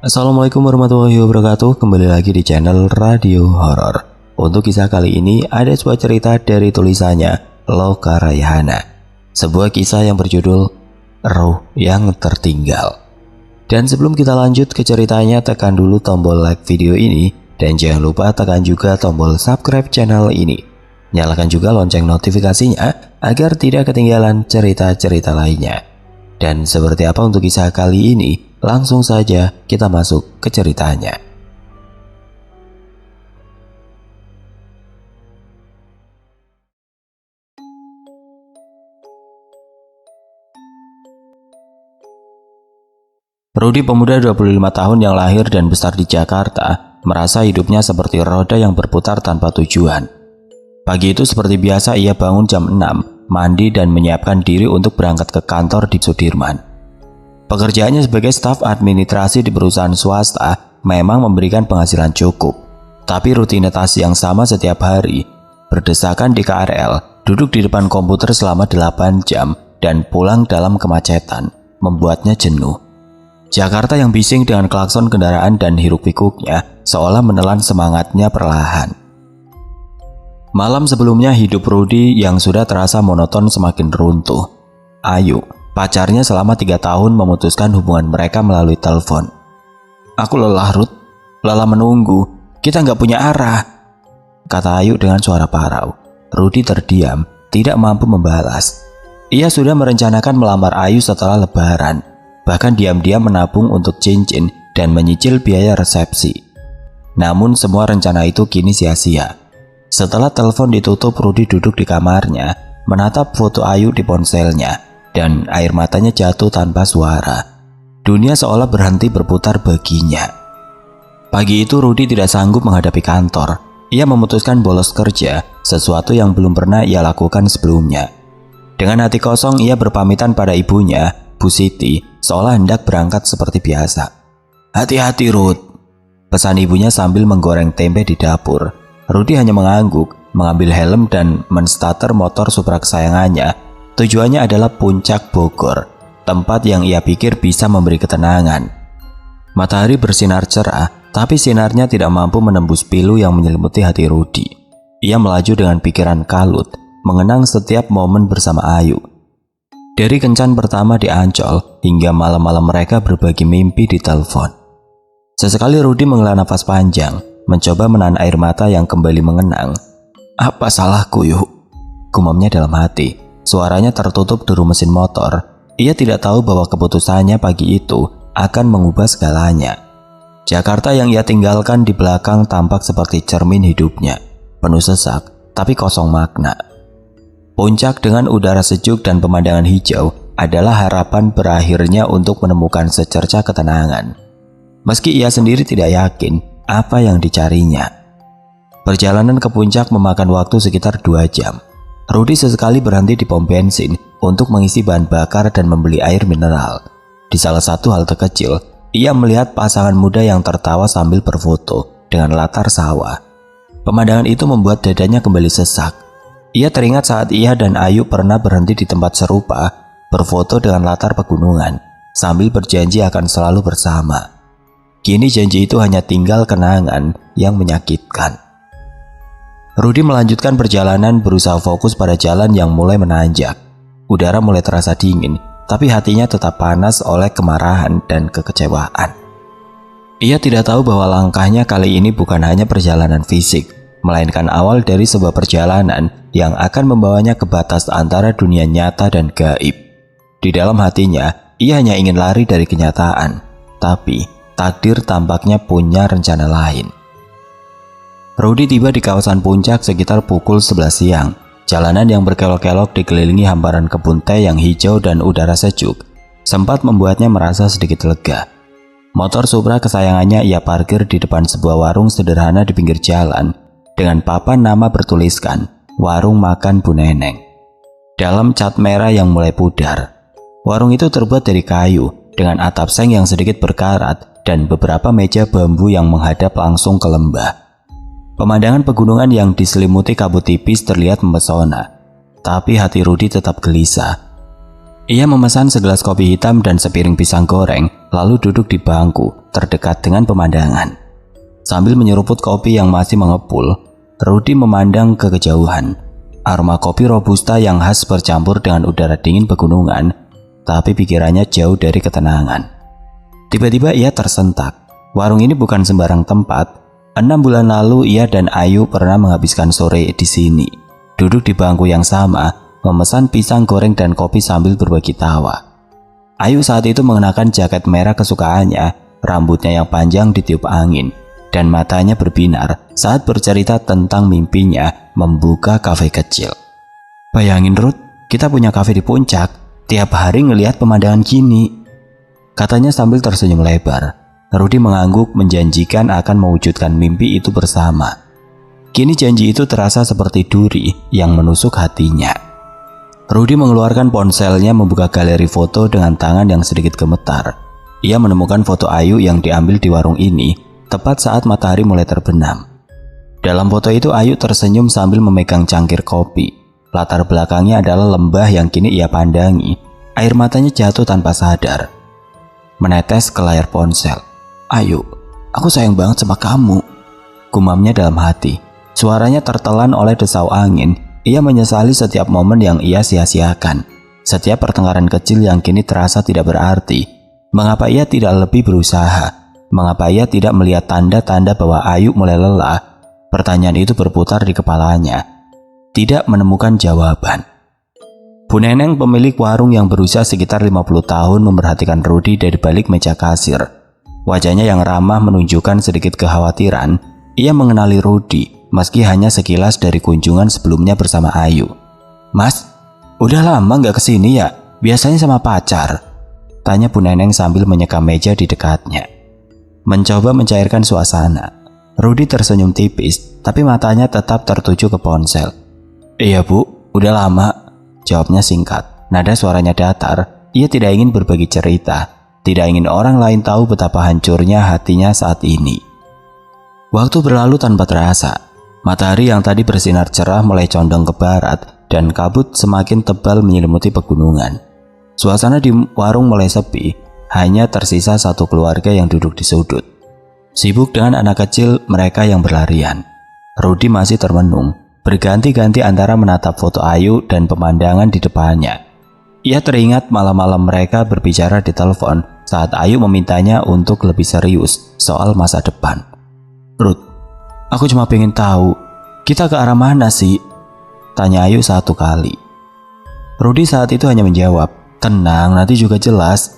Assalamualaikum warahmatullahi wabarakatuh. Kembali lagi di channel Radio Horor. Untuk kisah kali ini ada sebuah cerita dari tulisannya Loka Raihana. Sebuah kisah yang berjudul Ruh yang Tertinggal. Dan sebelum kita lanjut ke ceritanya, tekan dulu tombol like video ini dan jangan lupa tekan juga tombol subscribe channel ini. Nyalakan juga lonceng notifikasinya agar tidak ketinggalan cerita-cerita lainnya. Dan seperti apa untuk kisah kali ini? Langsung saja kita masuk ke ceritanya. Rudy, pemuda 25 tahun yang lahir dan besar di Jakarta, merasa hidupnya seperti roda yang berputar tanpa tujuan. Pagi itu seperti biasa ia bangun jam 6, mandi dan menyiapkan diri untuk berangkat ke kantor di Sudirman. Pekerjaannya sebagai staf administrasi di perusahaan swasta memang memberikan penghasilan cukup. Tapi rutinitas yang sama setiap hari, berdesakan di KRL, duduk di depan komputer selama 8 jam, dan pulang dalam kemacetan, membuatnya jenuh. Jakarta yang bising dengan klakson kendaraan dan hiruk-pikuknya seolah menelan semangatnya perlahan. Malam sebelumnya hidup Rudy yang sudah terasa monoton semakin runtuh. Ayu, pacarnya selama 3 tahun, memutuskan hubungan mereka melalui telepon. "Aku lelah, Ruth. Lelah menunggu. Kita nggak punya arah," kata Ayu dengan suara parau. Rudy terdiam, tidak mampu membalas. Ia sudah merencanakan melamar Ayu setelah lebaran, bahkan diam-diam menabung untuk cincin dan menyicil biaya resepsi. Namun semua rencana itu kini sia-sia. Setelah telepon ditutup, Rudy duduk di kamarnya, menatap foto Ayu di ponselnya, dan air matanya jatuh tanpa suara. Dunia seolah berhenti berputar baginya. Pagi itu Rudy tidak sanggup menghadapi kantor. Ia memutuskan bolos kerja, sesuatu yang belum pernah ia lakukan sebelumnya. Dengan hati kosong ia berpamitan pada ibunya, Bu Siti, seolah hendak berangkat seperti biasa. "Hati-hati, Ruth," pesan ibunya sambil menggoreng tempe di dapur. Rudy hanya mengangguk, mengambil helm dan menstarter motor Supra kesayangannya. Tujuannya adalah Puncak Bogor, tempat yang ia pikir bisa memberi ketenangan. Matahari bersinar cerah, tapi sinarnya tidak mampu menembus pilu yang menyelimuti hati Rudy. Ia melaju dengan pikiran kalut, mengenang setiap momen bersama Ayu. Dari kencan pertama di Ancol hingga malam-malam mereka berbagi mimpi di telepon. Sesekali Rudy menghela nafas panjang, mencoba menahan air mata yang kembali mengenang. "Apa salahku, yuk?" gumamnya dalam hati. Suaranya tertutup deru mesin motor. Ia tidak tahu bahwa keputusannya pagi itu akan mengubah segalanya. Jakarta yang ia tinggalkan di belakang tampak seperti cermin hidupnya, penuh sesak tapi kosong makna. Puncak dengan udara sejuk dan pemandangan hijau adalah harapan berakhirnya untuk menemukan secerca ketenangan. Meski ia sendiri tidak yakin apa yang dicarinya. Perjalanan ke puncak memakan waktu sekitar 2 jam. Rudy sesekali berhenti di pom bensin untuk mengisi bahan bakar dan membeli air mineral. Di salah satu halte kecil, ia melihat pasangan muda yang tertawa sambil berfoto dengan latar sawah. Pemandangan itu membuat dadanya kembali sesak. Ia teringat saat ia dan Ayu pernah berhenti di tempat serupa, berfoto dengan latar pegunungan, sambil berjanji akan selalu bersama. Kini janji itu hanya tinggal kenangan yang menyakitkan. Rudy melanjutkan perjalanan, berusaha fokus pada jalan yang mulai menanjak. Udara mulai terasa dingin, tapi hatinya tetap panas oleh kemarahan dan kekecewaan. Ia tidak tahu bahwa langkahnya kali ini bukan hanya perjalanan fisik, melainkan awal dari sebuah perjalanan yang akan membawanya ke batas antara dunia nyata dan gaib. Di dalam hatinya, ia hanya ingin lari dari kenyataan, tapi takdir tampaknya punya rencana lain. Rudy tiba di kawasan puncak sekitar pukul 11 siang. Jalanan yang berkelok-kelok dikelilingi hamparan kebun teh yang hijau dan udara sejuk sempat membuatnya merasa sedikit lega. Motor Supra kesayangannya ia parkir di depan sebuah warung sederhana di pinggir jalan dengan papan nama bertuliskan "Warung Makan Bu Neneng" dalam cat merah yang mulai pudar. Warung itu terbuat dari kayu dengan atap seng yang sedikit berkarat dan beberapa meja bambu yang menghadap langsung ke lembah. Pemandangan pegunungan yang diselimuti kabut tipis terlihat memesona, tapi hati Rudy tetap gelisah. Ia memesan segelas kopi hitam dan sepiring pisang goreng, lalu duduk di bangku terdekat dengan pemandangan. Sambil menyeruput kopi yang masih mengepul, Rudy memandang ke kejauhan. Aroma kopi robusta yang khas bercampur dengan udara dingin pegunungan, tapi pikirannya jauh dari ketenangan. Tiba-tiba ia tersentak. Warung ini bukan sembarang tempat. 6 bulan lalu ia dan Ayu pernah menghabiskan sore di sini. Duduk di bangku yang sama, memesan pisang goreng dan kopi sambil berbagi tawa. Ayu saat itu mengenakan jaket merah kesukaannya, rambutnya yang panjang ditiup angin, dan matanya berbinar saat bercerita tentang mimpinya membuka kafe kecil. Bayangin Ruth, kita punya kafe di puncak, tiap hari ngelihat pemandangan gini, katanya sambil tersenyum lebar. Rudy mengangguk menjanjikan akan mewujudkan mimpi itu bersama. Kini janji itu terasa seperti duri yang menusuk hatinya. Rudy mengeluarkan ponselnya membuka galeri foto dengan tangan yang sedikit gemetar. Ia menemukan foto Ayu yang diambil di warung ini tepat saat matahari mulai terbenam. Dalam foto itu Ayu tersenyum sambil memegang cangkir kopi. Latar belakangnya adalah lembah yang kini ia pandangi. Air matanya jatuh tanpa sadar, menetes ke layar ponsel. "Ayu, aku sayang banget sama kamu," gumamnya dalam hati. Suaranya tertelan oleh desau angin. Ia menyesali setiap momen yang ia sia-siakan, setiap pertengkaran kecil yang kini terasa tidak berarti. Mengapa ia tidak lebih berusaha? Mengapa ia tidak melihat tanda-tanda bahwa Ayu mulai lelah? Pertanyaan itu berputar di kepalanya, tidak menemukan jawaban. Bu Neneng, pemilik warung yang berusia sekitar 50 tahun, memperhatikan Rudy dari balik meja kasir. Wajahnya yang ramah menunjukkan sedikit kekhawatiran. Ia mengenali Rudy, meski hanya sekilas dari kunjungan sebelumnya bersama Ayu. "Mas, udah lama nggak kesini ya? Biasanya sama pacar?" tanya Bu Neneng sambil menyeka meja di dekatnya. Mencoba mencairkan suasana, Rudy tersenyum tipis, tapi matanya tetap tertuju ke ponsel. "Iya Bu, udah lama," jawabnya singkat. Nada suaranya datar. Ia tidak ingin berbagi cerita, tidak ingin orang lain tahu betapa hancurnya hatinya saat ini. Waktu berlalu tanpa terasa. Matahari yang tadi bersinar cerah mulai condong ke barat dan kabut semakin tebal menyelimuti pegunungan. Suasana di warung mulai sepi, hanya tersisa satu keluarga yang duduk di sudut. Sibuk dengan anak kecil mereka yang berlarian. Rudy masih termenung, berganti-ganti antara menatap foto Ayu dan pemandangan di depannya. Ia teringat malam-malam mereka berbicara di telepon saat Ayu memintanya untuk lebih serius soal masa depan. "Ruth, aku cuma pengen tahu, kita ke arah mana sih?" tanya Ayu satu kali. Rudy saat itu hanya menjawab, "Tenang, nanti juga jelas."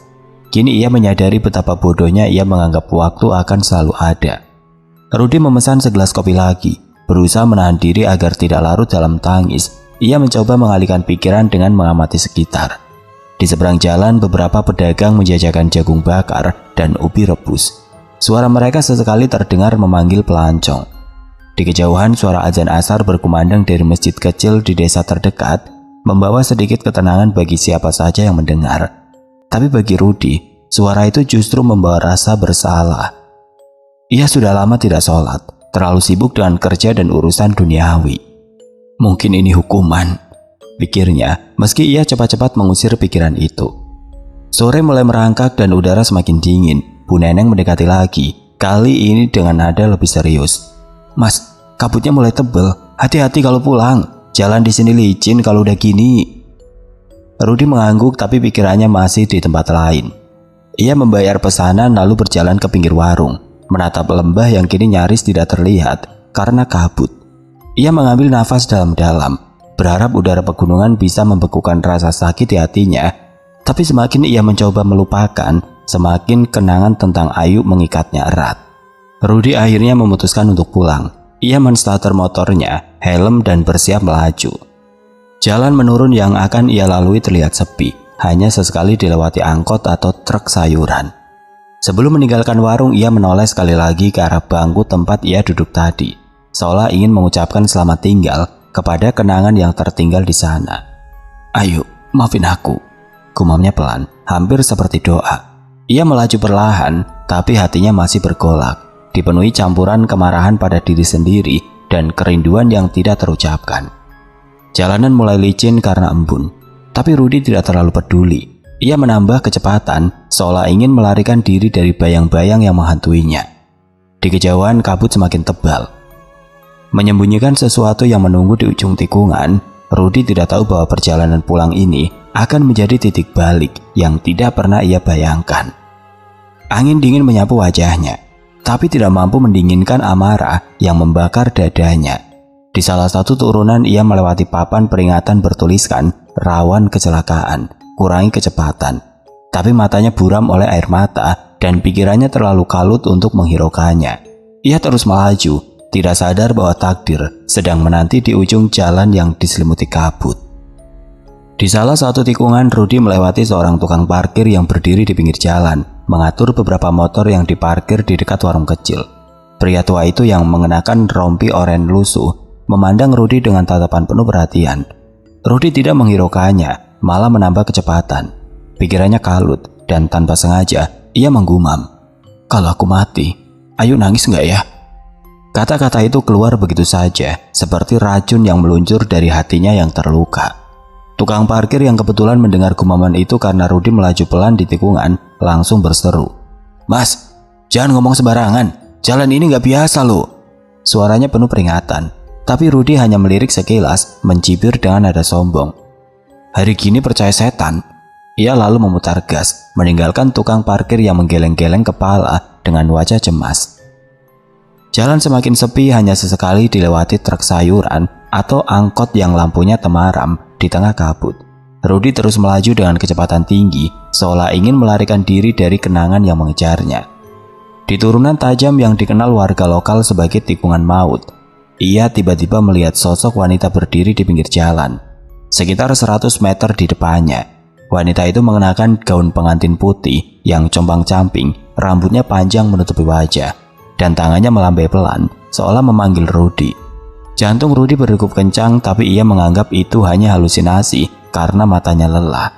Kini ia menyadari betapa bodohnya ia menganggap waktu akan selalu ada. Rudy memesan segelas kopi lagi, berusaha menahan diri agar tidak larut dalam tangis. Ia mencoba mengalihkan pikiran dengan mengamati sekitar. Di seberang jalan beberapa pedagang menjajakan jagung bakar dan ubi rebus. Suara mereka sesekali terdengar memanggil pelancong. Di kejauhan suara azan asar berkumandang dari masjid kecil di desa terdekat, membawa sedikit ketenangan bagi siapa saja yang mendengar. Tapi bagi Rudy, suara itu justru membawa rasa bersalah. Ia sudah lama tidak sholat, terlalu sibuk dengan kerja dan urusan duniawi. Mungkin ini hukuman, pikirnya, meski ia cepat-cepat mengusir pikiran itu. Sore mulai merangkak dan udara semakin dingin. Bu Neneng mendekati lagi, kali ini dengan nada lebih serius. "Mas, kabutnya mulai tebel. Hati-hati kalau pulang. Jalan di sini licin kalau udah gini." Rudy mengangguk tapi pikirannya masih di tempat lain. Ia membayar pesanan lalu berjalan ke pinggir warung, menatap lembah yang kini nyaris tidak terlihat karena kabut. Ia mengambil nafas dalam-dalam, berharap udara pegunungan bisa membekukan rasa sakit di hatinya. Tapi semakin ia mencoba melupakan, semakin kenangan tentang Ayu mengikatnya erat. Rudy akhirnya memutuskan untuk pulang. Ia menstarter motornya, helm dan bersiap melaju. Jalan menurun yang akan ia lalui terlihat sepi, hanya sesekali dilewati angkot atau truk sayuran. Sebelum meninggalkan warung, ia menoleh sekali lagi ke arah bangku tempat ia duduk tadi, seolah ingin mengucapkan selamat tinggal kepada kenangan yang tertinggal di sana. "Ayu, maafin aku," gumamnya pelan, hampir seperti doa. Ia melaju perlahan, tapi hatinya masih bergolak, dipenuhi campuran kemarahan pada diri sendiri dan kerinduan yang tidak terucapkan. Jalanan mulai licin karena embun. Tapi Rudy tidak terlalu peduli. Ia menambah kecepatan seolah ingin melarikan diri dari bayang-bayang yang menghantuinya. Di kejauhan kabut semakin tebal. Menyembunyikan sesuatu yang menunggu di ujung tikungan, Rudy tidak tahu bahwa perjalanan pulang ini akan menjadi titik balik yang tidak pernah ia bayangkan. Angin dingin menyapu wajahnya, tapi tidak mampu mendinginkan amarah yang membakar dadanya. Di salah satu turunan ia melewati papan peringatan bertuliskan rawan kecelakaan, kurangi kecepatan. Tapi matanya buram oleh air mata dan pikirannya terlalu kalut untuk menghiraukannya. Ia terus melaju, tidak sadar bahwa takdir sedang menanti di ujung jalan yang diselimuti kabut. Di salah satu tikungan, Rudy melewati seorang tukang parkir yang berdiri di pinggir jalan, mengatur beberapa motor yang diparkir di dekat warung kecil. Pria tua itu yang mengenakan rompi oranye lusuh memandang Rudy dengan tatapan penuh perhatian. Rudy tidak menghiraukannya, malah menambah kecepatan. Pikirannya kalut dan tanpa sengaja ia menggumam, "Kalau aku mati, Ayu nangis nggak ya?" Kata-kata itu keluar begitu saja, seperti racun yang meluncur dari hatinya yang terluka. Tukang parkir yang kebetulan mendengar gumaman itu karena Rudy melaju pelan di tikungan, langsung berseru, "Mas, jangan ngomong sembarangan, jalan ini nggak biasa loh." Suaranya penuh peringatan. Tapi Rudy hanya melirik sekilas, mencibir dengan nada sombong. "Hari gini percaya setan." Ia lalu memutar gas, meninggalkan tukang parkir yang menggeleng-geleng kepala dengan wajah cemas. Jalan semakin sepi, hanya sesekali dilewati truk sayuran atau angkot yang lampunya temaram di tengah kabut. Rudy terus melaju dengan kecepatan tinggi, seolah ingin melarikan diri dari kenangan yang mengejarnya. Di turunan tajam yang dikenal warga lokal sebagai tikungan maut, ia tiba-tiba melihat sosok wanita berdiri di pinggir jalan. Sekitar 100 meter di depannya, wanita itu mengenakan gaun pengantin putih yang compang-camping, rambutnya panjang menutupi wajah, dan tangannya melambai pelan, seolah memanggil Rudy. Jantung Rudy berdegup kencang, tapi ia menganggap itu hanya halusinasi karena matanya lelah.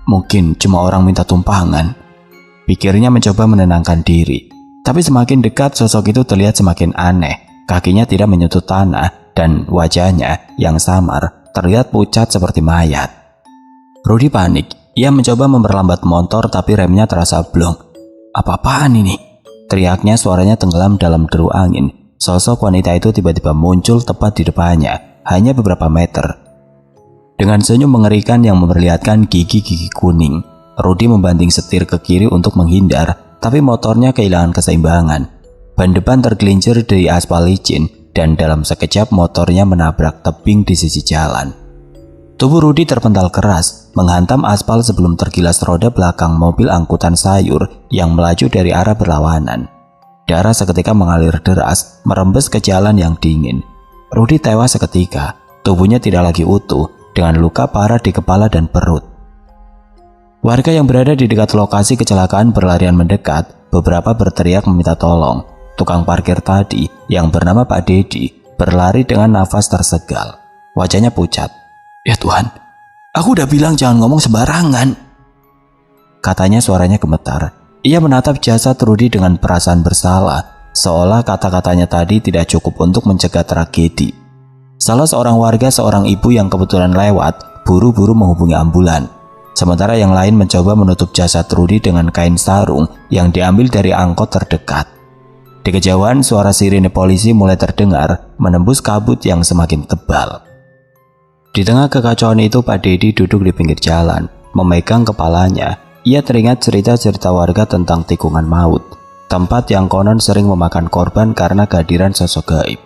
Mungkin cuma orang minta tumpangan, pikirnya mencoba menenangkan diri. Tapi semakin dekat, sosok itu terlihat semakin aneh. Kakinya tidak menyentuh tanah dan wajahnya yang samar terlihat pucat seperti mayat. Rudy panik. Ia mencoba memperlambat motor tapi remnya terasa blong. "Apa-apaan ini?" teriaknya, suaranya tenggelam dalam deru angin. Sosok wanita itu tiba-tiba muncul tepat di depannya, hanya beberapa meter. Dengan senyum mengerikan yang memperlihatkan gigi-gigi kuning, Rudy membanting setir ke kiri untuk menghindar, tapi motornya kehilangan keseimbangan. Ban depan tergelincir dari aspal licin dan dalam sekejap motornya menabrak tebing di sisi jalan. Tubuh Rudy terpental keras, menghantam aspal sebelum tergilas roda belakang mobil angkutan sayur yang melaju dari arah berlawanan. Darah seketika mengalir deras, merembes ke jalan yang dingin. Rudy tewas seketika, tubuhnya tidak lagi utuh, dengan luka parah di kepala dan perut. Warga yang berada di dekat lokasi kecelakaan berlarian mendekat, beberapa berteriak meminta tolong. Tukang parkir tadi yang bernama Pak Dedi berlari dengan nafas tersegal. Wajahnya pucat. "Ya Tuhan, aku udah bilang jangan ngomong sembarangan," katanya, suaranya gemetar. Ia menatap jasad Rudy dengan perasaan bersalah, seolah kata-katanya tadi tidak cukup untuk mencegah tragedi. Salah seorang warga, seorang ibu yang kebetulan lewat, buru-buru menghubungi ambulan. Sementara yang lain mencoba menutup jasad Rudy dengan kain sarung yang diambil dari angkot terdekat. Di kejauhan, suara sirine polisi mulai terdengar, menembus kabut yang semakin tebal. Di tengah kekacauan itu, Pak Dedi duduk di pinggir jalan, memegang kepalanya. Ia teringat cerita-cerita warga tentang tikungan maut, tempat yang konon sering memakan korban karena kehadiran sosok gaib.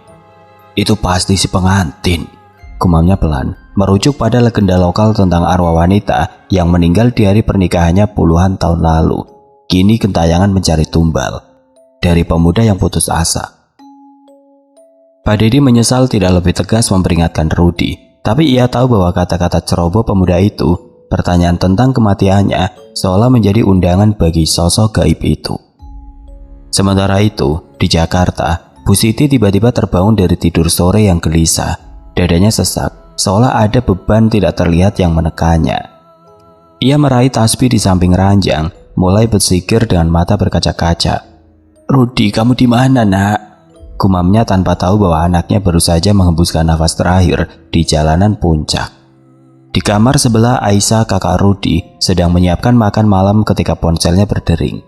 "Itu pasti si pengantin," gumamnya pelan, merujuk pada legenda lokal tentang arwah wanita yang meninggal di hari pernikahannya puluhan tahun lalu. Kini gentayangan mencari tumbal dari pemuda yang putus asa. Pak Dedi menyesal tidak lebih tegas memperingatkan Rudy, tapi ia tahu bahwa kata-kata ceroboh pemuda itu, pertanyaan tentang kematiannya, seolah menjadi undangan bagi sosok gaib itu. Sementara itu, di Jakarta, Bu Siti tiba-tiba terbangun dari tidur sore yang gelisah. Dadanya sesak, seolah ada beban tidak terlihat yang menekannya. Ia meraih tasbih di samping ranjang, mulai bersikir dengan mata berkaca-kaca. "Rudy, kamu di mana, Nak?" gumamnya tanpa tahu bahwa anaknya baru saja menghembuskan nafas terakhir di jalanan puncak. Di kamar sebelah, Aisyah, kakak Rudi, sedang menyiapkan makan malam ketika ponselnya berdering.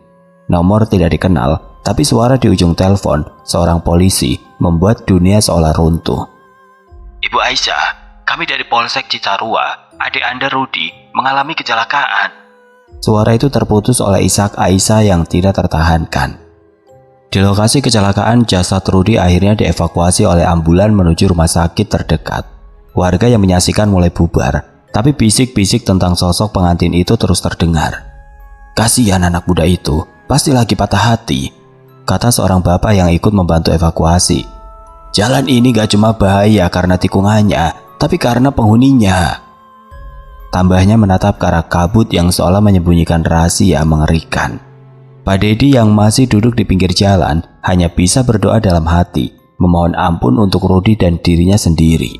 Nomor tidak dikenal, tapi suara di ujung telepon, seorang polisi, membuat dunia seolah runtuh. "Ibu Aisyah, kami dari Polsek Cicarua. Adik Anda Rudi mengalami kecelakaan." Suara itu terputus oleh isak Aisyah yang tidak tertahankan. Di lokasi kecelakaan, jasad Rudi akhirnya dievakuasi oleh ambulan menuju rumah sakit terdekat. Warga yang menyaksikan mulai bubar, tapi bisik-bisik tentang sosok pengantin itu terus terdengar. "Kasihan anak muda itu, pasti lagi patah hati," kata seorang bapak yang ikut membantu evakuasi. "Jalan ini gak cuma bahaya karena tikungannya, tapi karena penghuninya." Tambahnya menatap ke arah kabut yang seolah menyembunyikan rahasia mengerikan. Pak Dedi yang masih duduk di pinggir jalan hanya bisa berdoa dalam hati, memohon ampun untuk Rudi dan dirinya sendiri.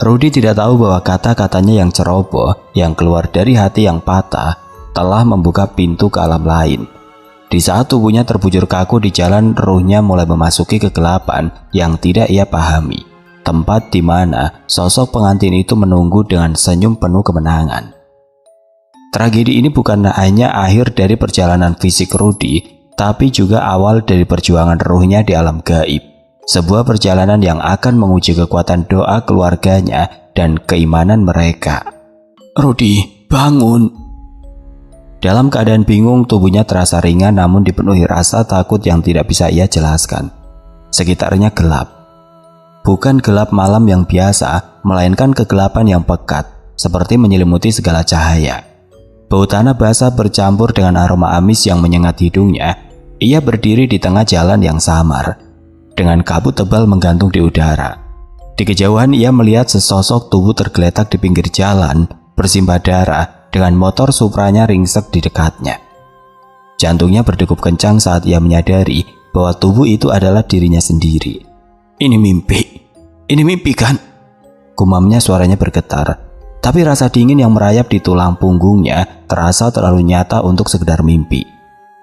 Rudi tidak tahu bahwa kata-katanya yang ceroboh, yang keluar dari hati yang patah, telah membuka pintu ke alam lain. Di saat tubuhnya terbujur kaku di jalan, ruhnya mulai memasuki kegelapan yang tidak ia pahami. Tempat di mana sosok pengantin itu menunggu dengan senyum penuh kemenangan. Tragedi ini bukan hanya akhir dari perjalanan fisik Rudi, tapi juga awal dari perjuangan ruhnya di alam gaib. Sebuah perjalanan yang akan menguji kekuatan doa keluarganya dan keimanan mereka. "Rudi, bangun!" Dalam keadaan bingung, tubuhnya terasa ringan namun dipenuhi rasa takut yang tidak bisa ia jelaskan. Sekitarnya gelap. Bukan gelap malam yang biasa, melainkan kegelapan yang pekat, seperti menyelimuti segala cahaya. Bau tanah basah bercampur dengan aroma amis yang menyengat hidungnya. Ia berdiri di tengah jalan yang samar, dengan kabut tebal menggantung di udara. Di kejauhan ia melihat sesosok tubuh tergeletak di pinggir jalan, bersimbah darah, dengan motor Supranya ringsek di dekatnya. Jantungnya berdegup kencang saat ia menyadari bahwa tubuh itu adalah dirinya sendiri. Ini mimpi kan?" Gumamnya, suaranya bergetar. Tapi rasa dingin yang merayap di tulang punggungnya terasa terlalu nyata untuk sekedar mimpi.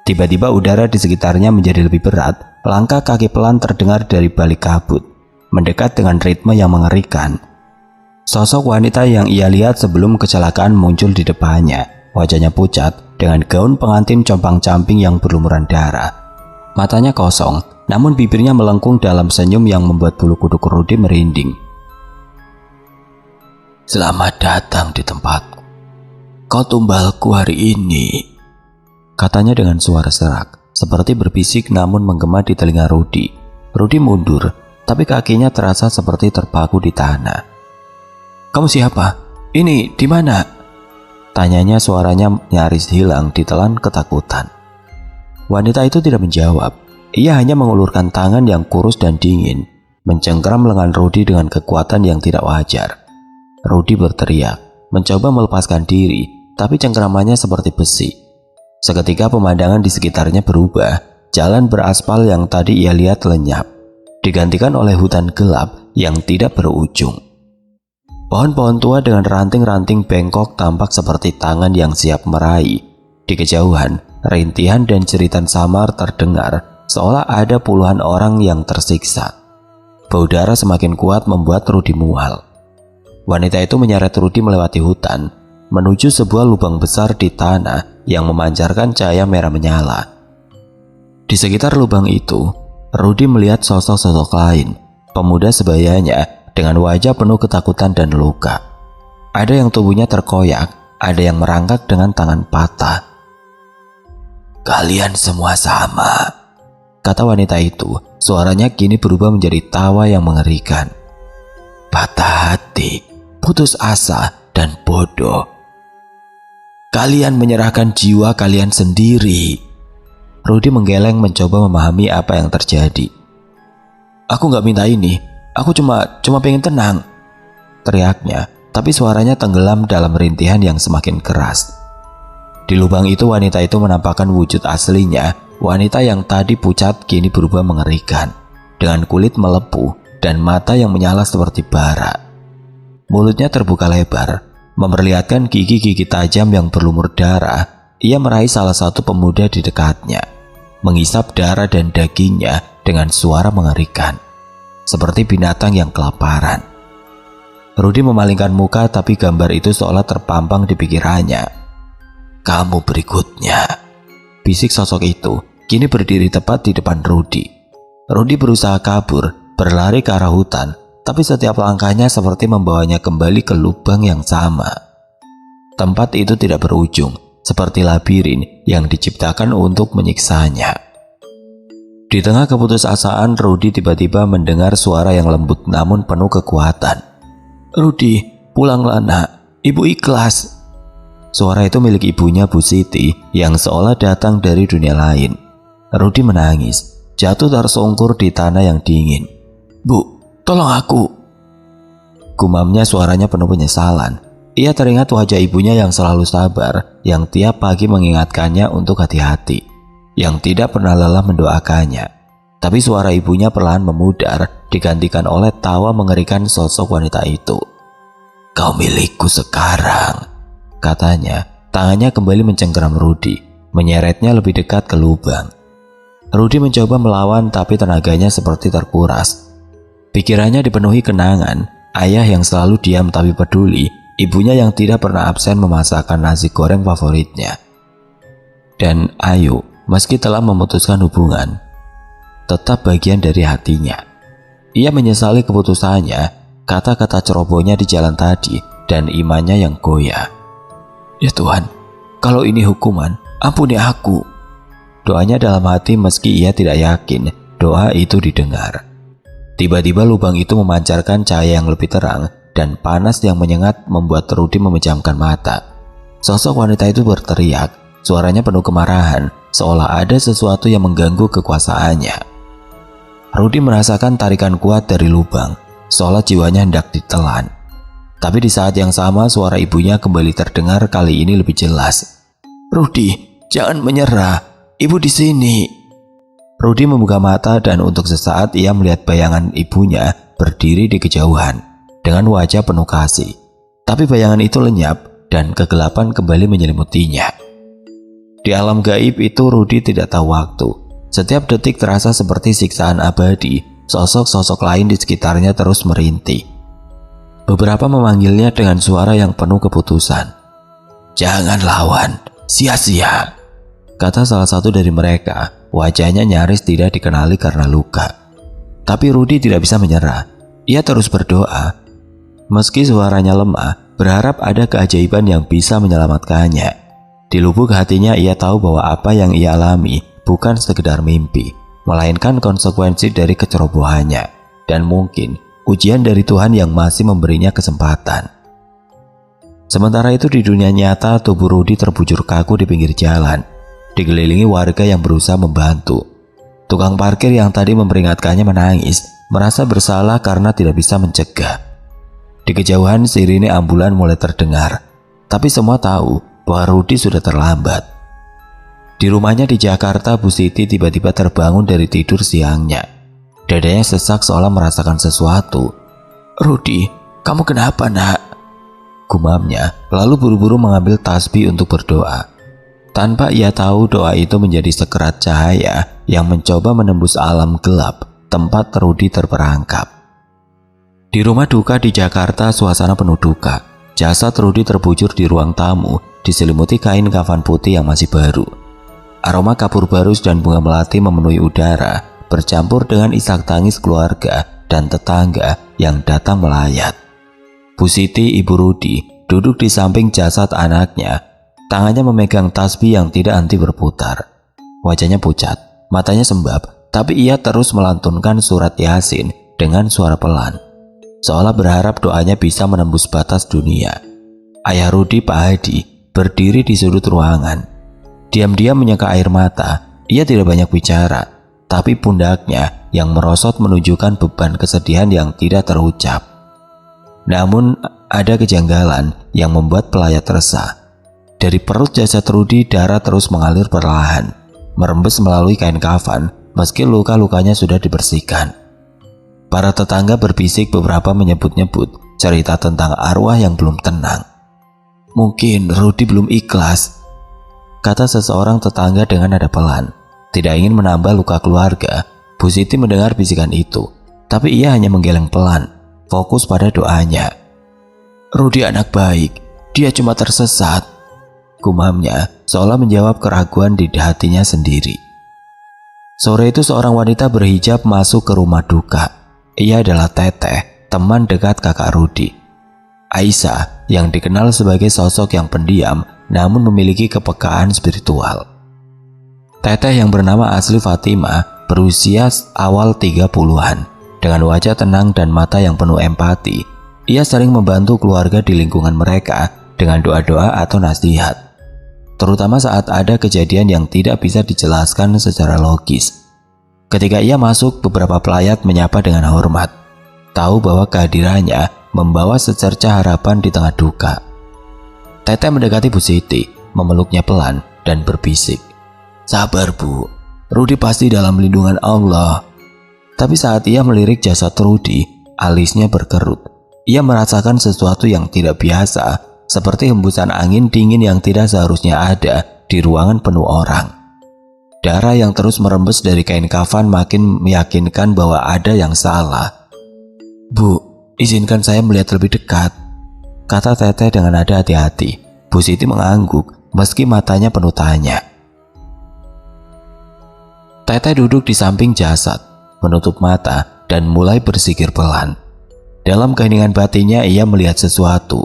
Tiba-tiba udara di sekitarnya menjadi lebih berat, langkah kaki pelan terdengar dari balik kabut, mendekat dengan ritme yang mengerikan. Sosok wanita yang ia lihat sebelum kecelakaan muncul di depannya. Wajahnya pucat, dengan gaun pengantin compang-camping yang berlumuran darah. Matanya kosong, namun bibirnya melengkung dalam senyum yang membuat bulu kuduk Rudi merinding. "Selamat datang di tempatku. Kau tumbalku hari ini," katanya dengan suara serak, seperti berbisik namun menggema di telinga Rudi. Rudi mundur, tapi kakinya terasa seperti terpaku di tanah. "Kamu siapa? Ini di mana?" tanyanya, suaranya nyaris hilang ditelan ketakutan. Wanita itu tidak menjawab. Ia hanya mengulurkan tangan yang kurus dan dingin, mencengkram lengan Rudi dengan kekuatan yang tidak wajar. Rudi berteriak, mencoba melepaskan diri, tapi cengkramannya seperti besi. Seketika pemandangan di sekitarnya berubah. Jalan beraspal yang tadi ia lihat lenyap, digantikan oleh hutan gelap yang tidak berujung. Pohon-pohon tua dengan ranting-ranting bengkok tampak seperti tangan yang siap meraih. Di kejauhan, rintihan dan jeritan samar terdengar, seolah ada puluhan orang yang tersiksa. Bau darah semakin kuat membuat Rudi mual. Wanita itu menyeret Rudi melewati hutan, menuju sebuah lubang besar di tanah yang memancarkan cahaya merah menyala. Di sekitar lubang itu, Rudi melihat sosok-sosok lain, pemuda sebayanya dengan wajah penuh ketakutan dan luka. Ada yang tubuhnya terkoyak, ada yang merangkak dengan tangan patah. "Kalian semua sama," kata wanita itu. Suaranya kini berubah menjadi tawa yang mengerikan. "Patah hati, putus asa, dan bodoh. Kalian menyerahkan jiwa kalian sendiri." Rudi menggeleng mencoba memahami apa yang terjadi. "Aku gak minta ini, aku cuma pengen tenang," teriaknya, tapi suaranya tenggelam dalam rintihan yang semakin keras. Di lubang itu wanita itu menampakkan wujud aslinya. Wanita yang tadi pucat kini berubah mengerikan, dengan kulit melepuh dan mata yang menyala seperti bara. Mulutnya terbuka lebar, memperlihatkan gigi-gigi tajam yang berlumur darah. Ia meraih salah satu pemuda di dekatnya, menghisap darah dan dagingnya dengan suara mengerikan, seperti binatang yang kelaparan. Rudi memalingkan muka, tapi gambar itu seolah terpampang di pikirannya. "Kamu berikutnya," bisik sosok itu, kini berdiri tepat di depan Rudi. Rudi berusaha kabur, berlari ke arah hutan, tapi setiap langkahnya seperti membawanya kembali ke lubang yang sama. Tempat itu tidak berujung, seperti labirin yang diciptakan untuk menyiksanya. Di tengah keputusasaan, Rudi tiba-tiba mendengar suara yang lembut namun penuh kekuatan. "Rudi, pulanglah nak, ibu ikhlas." Suara itu milik ibunya, Bu Siti, yang seolah datang dari dunia lain. Rudi menangis, jatuh tersungkur di tanah yang dingin. "Bu, tolong aku." Gumamnya, suaranya penuh penyesalan. Ia teringat wajah ibunya yang selalu sabar, yang tiap pagi mengingatkannya untuk hati-hati, yang tidak pernah lelah mendoakannya. Tapi suara ibunya perlahan memudar, digantikan oleh tawa mengerikan sosok wanita itu. "Kau milikku sekarang," katanya. Tangannya kembali mencengkeram Rudi, menyeretnya lebih dekat ke lubang. Rudi mencoba melawan, tapi tenaganya seperti terkuras. Pikirannya dipenuhi kenangan, ayah yang selalu diam tapi peduli, ibunya yang tidak pernah absen memasakkan nasi goreng favoritnya. Dan Ayu, meski telah memutuskan hubungan, tetap bagian dari hatinya. Ia menyesali keputusannya, kata-kata cerobohnya di jalan tadi, dan imannya yang goyah. "Ya Tuhan, kalau ini hukuman, ampuni aku." Doanya dalam hati meski ia tidak yakin doa itu didengar. Tiba-tiba lubang itu memancarkan cahaya yang lebih terang, dan panas yang menyengat membuat Rudi memejamkan mata. Sosok wanita itu berteriak, suaranya penuh kemarahan, seolah ada sesuatu yang mengganggu kekuasaannya. Rudi merasakan tarikan kuat dari lubang, seolah jiwanya hendak ditelan. Tapi di saat yang sama suara ibunya kembali terdengar, kali ini lebih jelas. "Rudi, jangan menyerah, ibu di sini." Rudi membuka mata dan untuk sesaat ia melihat bayangan ibunya berdiri di kejauhan dengan wajah penuh kasih. Tapi bayangan itu lenyap dan kegelapan kembali menyelimutinya. Di alam gaib itu Rudi tidak tahu waktu. Setiap detik terasa seperti siksaan abadi. Sosok-sosok lain di sekitarnya terus merintih. Beberapa memanggilnya dengan suara yang penuh keputusan. "Jangan lawan, sia-sia," kata salah satu dari mereka. Wajahnya nyaris tidak dikenali karena luka. Tapi Rudi tidak bisa menyerah. Ia terus berdoa. Meski suaranya lemah, berharap ada keajaiban yang bisa menyelamatkannya. Di lubuk hatinya ia tahu bahwa apa yang ia alami bukan sekedar mimpi, melainkan konsekuensi dari kecerobohannya, dan mungkin ujian dari Tuhan yang masih memberinya kesempatan. Sementara itu di dunia nyata, tubuh Rudi terbujur kaku di pinggir jalan, dikelilingi warga yang berusaha membantu. Tukang parkir yang tadi memperingatkannya menangis, merasa bersalah karena tidak bisa mencegah. Di kejauhan sirine ambulan mulai terdengar, tapi semua tahu bahwa Rudi sudah terlambat. Di rumahnya di Jakarta, Bu Siti tiba-tiba terbangun dari tidur siangnya. Dadanya sesak seolah merasakan sesuatu. "Rudi, kamu kenapa nak?" gumamnya, lalu buru-buru mengambil tasbih untuk berdoa. Tanpa ia tahu doa itu menjadi sekerat cahaya yang mencoba menembus alam gelap tempat Rudi terperangkap. Di rumah duka di Jakarta, suasana penuh duka. Jasad Rudi terbujur di ruang tamu, diselimuti kain kafan putih yang masih baru. Aroma kapur barus dan bunga melati memenuhi udara, bercampur dengan isak tangis keluarga dan tetangga yang datang melayat. Bu Siti, ibu Rudi, duduk di samping jasad anaknya. Tangannya memegang tasbih yang tidak henti berputar. Wajahnya pucat, matanya sembab, tapi ia terus melantunkan surat Yasin dengan suara pelan, seolah berharap doanya bisa menembus batas dunia. Ayah Rudi, Pak Hadi, berdiri di sudut ruangan. Diam-diam menyeka air mata. Ia tidak banyak bicara, tapi pundaknya yang merosot menunjukkan beban kesedihan yang tidak terucap. Namun ada kejanggalan yang membuat pelayat resah. Dari perut jasad Rudi, darah terus mengalir perlahan, merembes melalui kain kafan meski luka-lukanya sudah dibersihkan. Para tetangga berbisik, beberapa menyebut-nyebut cerita tentang arwah yang belum tenang. "Mungkin Rudi belum ikhlas," kata seseorang tetangga dengan nada pelan. Tidak ingin menambah luka keluarga, Bu Siti mendengar bisikan itu, tapi ia hanya menggeleng pelan, fokus pada doanya. Rudi anak baik, dia cuma tersesat, gumamnya seolah menjawab keraguan di hatinya sendiri. Sore itu seorang wanita berhijab masuk ke rumah duka. Ia adalah Teteh, teman dekat kakak Rudi. Aisyah yang dikenal sebagai sosok yang pendiam namun memiliki kepekaan spiritual. Teteh yang bernama asli Fatimah berusia awal 30-an. Dengan wajah tenang dan mata yang penuh empati, ia sering membantu keluarga di lingkungan mereka dengan doa-doa atau nasihat, terutama saat ada kejadian yang tidak bisa dijelaskan secara logis. Ketika ia masuk, beberapa pelayat menyapa dengan hormat, tahu bahwa kehadirannya membawa secercah harapan di tengah duka. Teteh mendekati Bu Siti, memeluknya pelan dan berbisik, "Sabar Bu, Rudi pasti dalam lindungan Allah." Tapi saat ia melirik jasad Rudi, alisnya berkerut. Ia merasakan sesuatu yang tidak biasa, seperti hembusan angin dingin yang tidak seharusnya ada di ruangan penuh orang. Darah yang terus merembes dari kain kafan makin meyakinkan bahwa ada yang salah. "Bu, izinkan saya melihat lebih dekat," kata Teteh dengan nada hati-hati. Bu Siti mengangguk meski matanya penuh tanya. Teteh duduk di samping jasad, menutup mata dan mulai bersikir pelan. Dalam keheningan batinnya ia melihat sesuatu.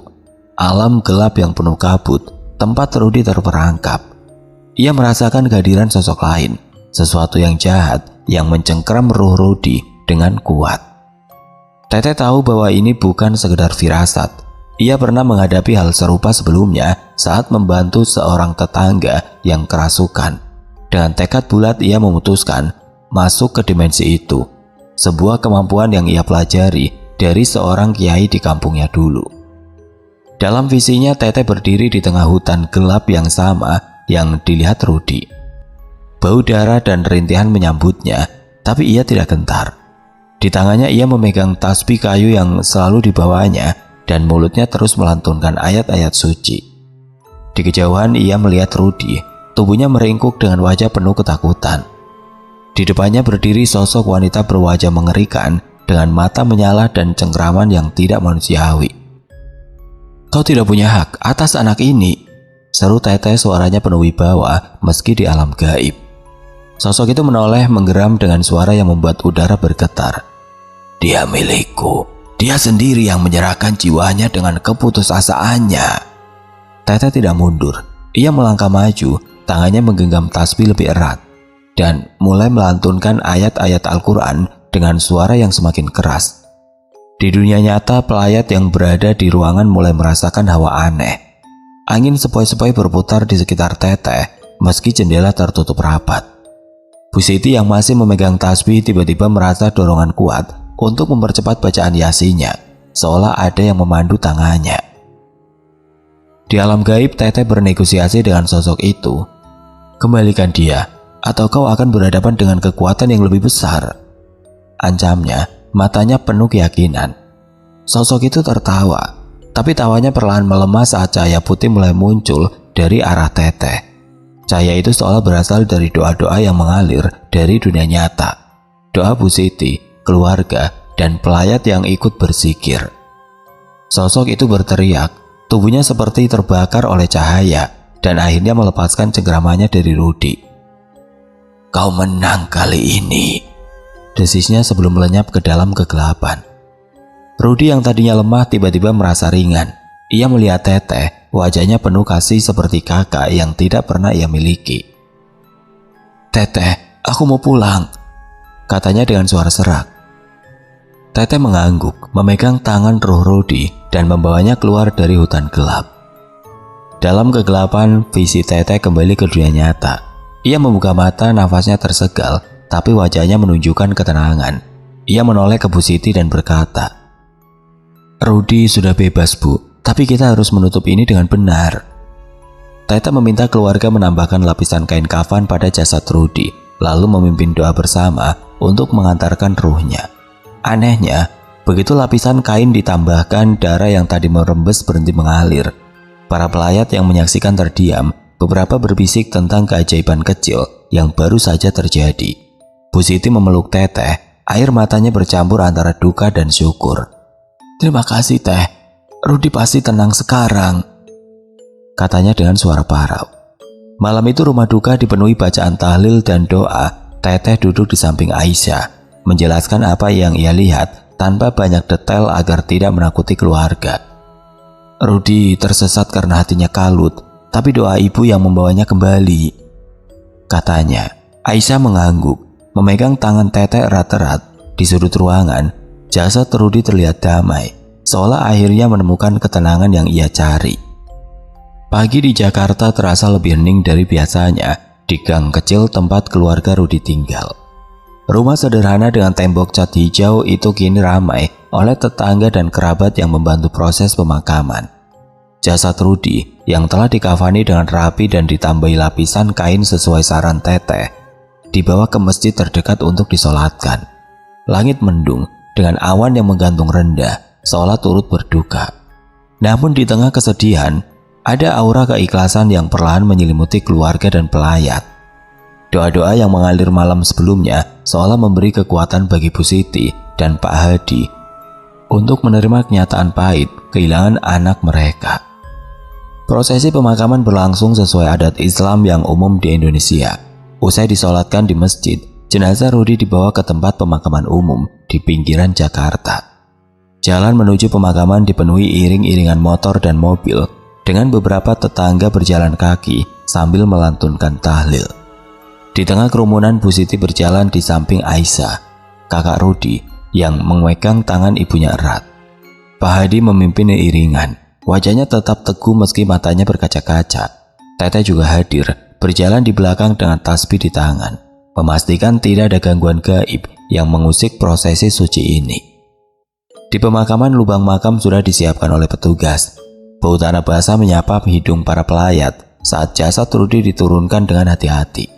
Alam gelap yang penuh kabut, tempat Rudi terperangkap. Ia merasakan kehadiran sosok lain, sesuatu yang jahat yang mencengkeram ruh Rudi dengan kuat. Teteh tahu bahwa ini bukan sekedar firasat. Ia pernah menghadapi hal serupa sebelumnya saat membantu seorang tetangga yang kerasukan. Dengan tekad bulat ia memutuskan masuk ke dimensi itu, sebuah kemampuan yang ia pelajari dari seorang kiai di kampungnya dulu. Dalam visinya, Teteh berdiri di tengah hutan gelap yang sama yang dilihat Rudi. Bau darah dan rintihan menyambutnya, tapi ia tidak gentar. Di tangannya ia memegang tasbih kayu yang selalu dibawanya dan mulutnya terus melantunkan ayat-ayat suci. Di kejauhan ia melihat Rudi, tubuhnya meringkuk dengan wajah penuh ketakutan. Di depannya berdiri sosok wanita berwajah mengerikan dengan mata menyala dan cengkraman yang tidak manusiawi. "Kau tidak punya hak atas anak ini," seru Teteh, suaranya penuh wibawa meski di alam gaib. Sosok itu menoleh menggeram dengan suara yang membuat udara bergetar. "Dia milikku. Dia sendiri yang menyerahkan jiwanya dengan keputusasaannya." Teteh tidak mundur. Ia melangkah maju, tangannya menggenggam tasbih lebih erat dan mulai melantunkan ayat-ayat Al-Quran dengan suara yang semakin keras. Di dunia nyata, pelayat yang berada di ruangan mulai merasakan hawa aneh. Angin sepoi-sepoi berputar di sekitar Teteh meski jendela tertutup rapat. Bu Siti yang masih memegang tasbih tiba-tiba merasa dorongan kuat untuk mempercepat bacaan yasinnya, seolah ada yang memandu tangannya. Di alam gaib, Teteh bernegosiasi dengan sosok itu. "Kembalikan dia, atau kau akan berhadapan dengan kekuatan yang lebih besar," ancamnya, matanya penuh keyakinan. Sosok itu tertawa, tapi tawanya perlahan melemah saat cahaya putih mulai muncul dari arah Teteh. Cahaya itu seolah berasal dari doa-doa yang mengalir dari dunia nyata. Doa Bu Siti, keluarga, dan pelayat yang ikut berzikir. Sosok itu berteriak, tubuhnya seperti terbakar oleh cahaya, dan akhirnya melepaskan cengkramannya dari Rudi. "Kau menang kali ini," desisnya sebelum lenyap ke dalam kegelapan. Rudi yang tadinya lemah tiba-tiba merasa ringan. Ia melihat Teteh, wajahnya penuh kasih seperti kakak yang tidak pernah ia miliki. "Teteh, aku mau pulang," katanya dengan suara serak. Teteh mengangguk, memegang tangan roh Rudi dan membawanya keluar dari hutan gelap. Dalam kegelapan, visi Teteh kembali ke dunia nyata. Ia membuka mata, nafasnya tersegal, tapi wajahnya menunjukkan ketenangan. Ia menoleh ke Bu Siti dan berkata, "Rudi sudah bebas, Bu. Tapi kita harus menutup ini dengan benar." Teteh meminta keluarga menambahkan lapisan kain kafan pada jasad Rudi, lalu memimpin doa bersama untuk mengantarkan ruhnya. Anehnya, begitu lapisan kain ditambahkan, darah yang tadi merembes berhenti mengalir. Para pelayat yang menyaksikan terdiam, beberapa berbisik tentang keajaiban kecil yang baru saja terjadi. Bu Siti memeluk Teteh, air matanya bercampur antara duka dan syukur. "Terima kasih, Teh. Rudi pasti tenang sekarang, katanya dengan suara parau. Malam itu rumah duka dipenuhi bacaan tahlil dan doa. Teteh duduk di samping Aisyah, menjelaskan apa yang ia lihat tanpa banyak detail agar tidak menakuti keluarga. Rudi tersesat karena hatinya kalut, tapi doa ibu yang membawanya kembali, katanya. Aisyah mengangguk, memegang tangan Teteh erat-erat. Di sudut ruangan, jasad Rudi terlihat damai, seolah akhirnya menemukan ketenangan yang ia cari. Pagi di Jakarta terasa lebih hening dari biasanya. Di gang kecil tempat keluarga Rudi tinggal, rumah sederhana dengan tembok cat hijau itu kini ramai oleh tetangga dan kerabat yang membantu proses pemakaman. Jasad Rudi yang telah dikafani dengan rapi dan ditambahi lapisan kain sesuai saran Teteh dibawa ke masjid terdekat untuk disolatkan. Langit mendung dengan awan yang menggantung rendah, seolah turut berduka. Namun di tengah kesedihan, ada aura keikhlasan yang perlahan menyelimuti keluarga dan pelayat. Doa-doa yang mengalir malam sebelumnya seolah memberi kekuatan bagi Bu Siti dan Pak Hadi untuk menerima kenyataan pahit kehilangan anak mereka. Prosesi pemakaman berlangsung sesuai adat Islam yang umum di Indonesia. Usai disolatkan di masjid, jenazah Rudi dibawa ke tempat pemakaman umum di pinggiran Jakarta. Jalan menuju pemakaman dipenuhi iring-iringan motor dan mobil, dengan beberapa tetangga berjalan kaki sambil melantunkan tahlil. Di tengah kerumunan, Bu Siti berjalan di samping Aisyah, kakak Rudi, yang memegang tangan ibunya erat. Pak Hadi memimpin iringan, wajahnya tetap teguh meski matanya berkaca-kaca. Teteh juga hadir, berjalan di belakang dengan tasbih di tangan, memastikan tidak ada gangguan gaib yang mengusik prosesi suci ini. Di pemakaman, lubang makam sudah disiapkan oleh petugas. Bau tanah basah menyapa hidung para pelayat saat jasad Rudi diturunkan dengan hati-hati.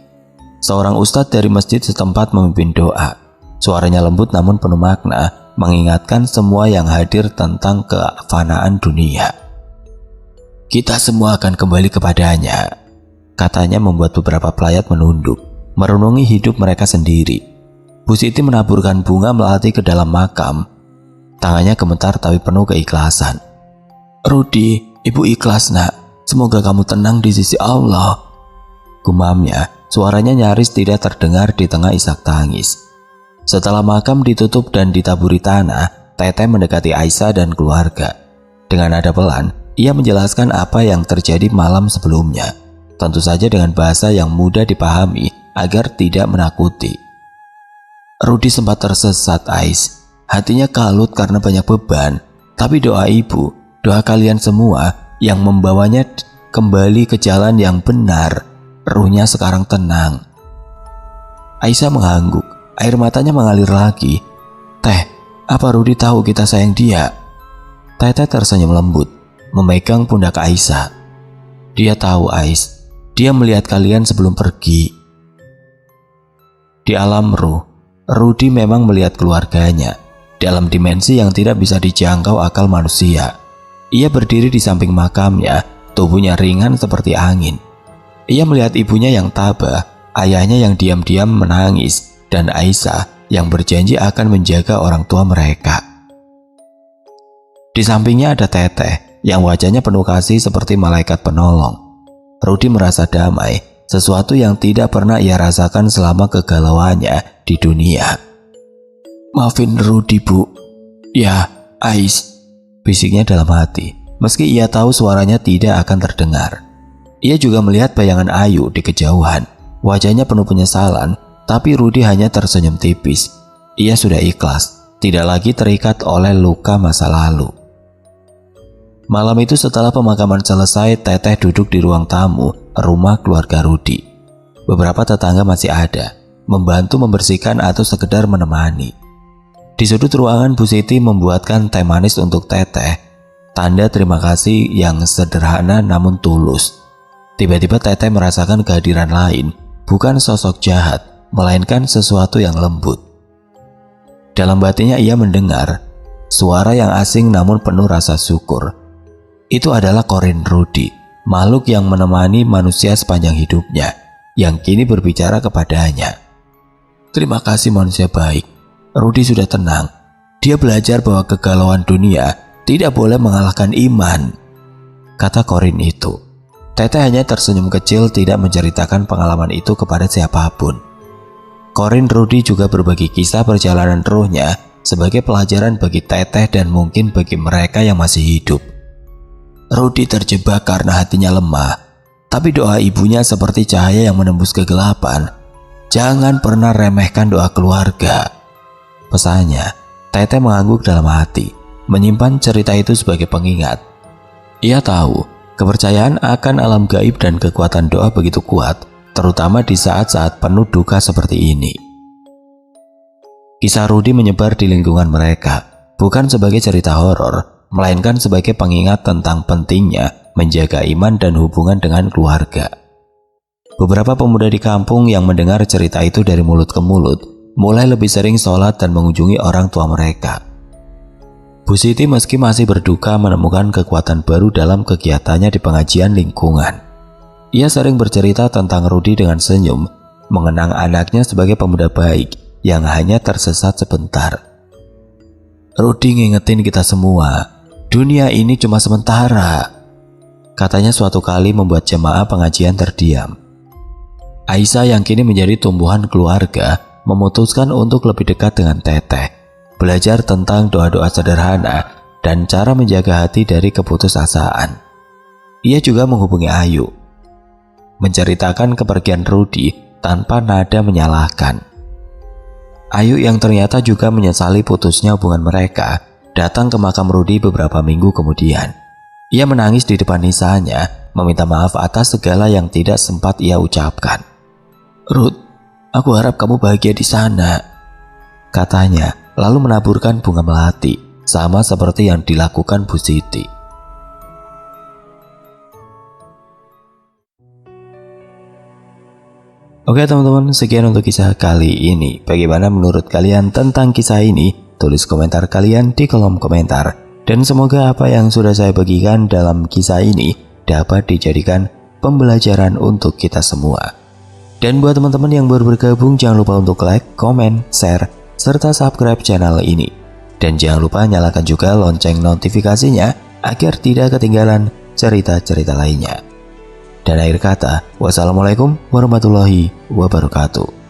Seorang ustadz dari masjid setempat memimpin doa. Suaranya lembut namun penuh makna, mengingatkan semua yang hadir tentang kefanaan dunia. Kita semua akan kembali kepadanya, katanya membuat beberapa pelayat menunduk, merenungi hidup mereka sendiri. Bu Siti menaburkan bunga melati ke dalam makam. Tangannya gemetar tapi penuh keikhlasan. Rudi, ibu ikhlas nak. Semoga kamu tenang di sisi Allah, gumamnya. Suaranya nyaris tidak terdengar di tengah isak tangis. Setelah makam ditutup dan ditaburi tanah, Teteh mendekati Aisyah dan keluarga. Dengan nada pelan, ia menjelaskan apa yang terjadi malam sebelumnya. Tentu saja dengan bahasa yang mudah dipahami agar tidak menakuti. Rudi sempat tersesat, Ais. Hatinya kalut karena banyak beban. Tapi doa ibu, doa kalian semua yang membawanya kembali ke jalan yang benar. Ruhnya sekarang tenang. Aisyah mengangguk, air matanya mengalir lagi. Teh, apa Rudi tahu kita sayang dia? Teteh tersenyum lembut, memegang pundak Aisyah. Dia tahu, Ais. Dia melihat kalian sebelum pergi. Di alam ruh, Rudi memang melihat keluarganya dalam dimensi yang tidak bisa dijangkau akal manusia. Ia berdiri di samping makamnya, tubuhnya ringan seperti angin. Ia melihat ibunya yang tabah, ayahnya yang diam-diam menangis, dan Aisyah yang berjanji akan menjaga orang tua mereka. Di sampingnya ada Teteh yang wajahnya penuh kasih seperti malaikat penolong. Rudi merasa damai, sesuatu yang tidak pernah ia rasakan selama kegalauannya di dunia. Maafin Rudi, Bu. Ya, Ais, bisiknya dalam hati, meski ia tahu suaranya tidak akan terdengar. Ia juga melihat bayangan Ayu di kejauhan. Wajahnya penuh penyesalan, tapi Rudi hanya tersenyum tipis. Ia sudah ikhlas, tidak lagi terikat oleh luka masa lalu. Malam itu setelah pemakaman selesai, Teteh duduk di ruang tamu rumah keluarga Rudi. Beberapa tetangga masih ada, membantu membersihkan atau sekedar menemani. Di sudut ruangan, Bu Siti membuatkan teh manis untuk Teteh, tanda terima kasih yang sederhana namun tulus. Tiba-tiba Teteh merasakan kehadiran lain, bukan sosok jahat, melainkan sesuatu yang lembut. Dalam batinnya ia mendengar suara yang asing namun penuh rasa syukur. Itu adalah Korin Rudi, makhluk yang menemani manusia sepanjang hidupnya, yang kini berbicara kepadanya. Terima kasih manusia baik. Rudi sudah tenang. Dia belajar bahwa kegalauan dunia tidak boleh mengalahkan iman, kata Corin itu. Teteh hanya tersenyum kecil, tidak menceritakan pengalaman itu kepada siapapun. Corin Rudy juga berbagi kisah perjalanan rohnya sebagai pelajaran bagi Teteh dan mungkin bagi mereka yang masih hidup. Rudy terjebak karena hatinya lemah, tapi doa ibunya seperti cahaya yang menembus kegelapan. Jangan pernah remehkan doa keluarga, pesannya. Teteh mengangguk dalam hati, menyimpan cerita itu sebagai pengingat. Ia tahu kepercayaan akan alam gaib dan kekuatan doa begitu kuat, terutama di saat-saat penuh duka seperti ini. Kisah Rudy menyebar di lingkungan mereka, bukan sebagai cerita horor, melainkan sebagai pengingat tentang pentingnya menjaga iman dan hubungan dengan keluarga. Beberapa pemuda di kampung yang mendengar cerita itu dari mulut ke mulut, mulai lebih sering sholat dan mengunjungi orang tua mereka. Bu Siti meski masih berduka menemukan kekuatan baru dalam kegiatannya di pengajian lingkungan. Ia sering bercerita tentang Rudy dengan senyum, mengenang anaknya sebagai pemuda baik yang hanya tersesat sebentar. Rudy ngingetin kita semua, dunia ini cuma sementara, katanya suatu kali membuat jemaah pengajian terdiam. Aisyah yang kini menjadi tumbuhan keluarga memutuskan untuk lebih dekat dengan Teteh, belajar tentang doa-doa sederhana dan cara menjaga hati dari keputusasaan. Ia juga menghubungi Ayu, menceritakan kepergian Rudy tanpa nada menyalahkan. Ayu yang ternyata juga menyesali putusnya hubungan mereka, datang ke makam Rudy beberapa minggu kemudian. Ia menangis di depan Nisanya, meminta maaf atas segala yang tidak sempat ia ucapkan. "Ruth, aku harap kamu bahagia di sana," katanya, lalu menaburkan bunga melati, sama seperti yang dilakukan Bu Siti. Oke teman-teman, sekian untuk kisah kali ini. Bagaimana menurut kalian tentang kisah ini? Tulis komentar kalian di kolom komentar. Dan semoga apa yang sudah saya bagikan dalam kisah ini dapat dijadikan pembelajaran untuk kita semua. Dan buat teman-teman yang baru bergabung, jangan lupa untuk like, komen, share, serta subscribe channel ini. Dan jangan lupa nyalakan juga lonceng notifikasinya agar tidak ketinggalan cerita-cerita lainnya. Dan akhir kata, wassalamualaikum warahmatullahi wabarakatuh.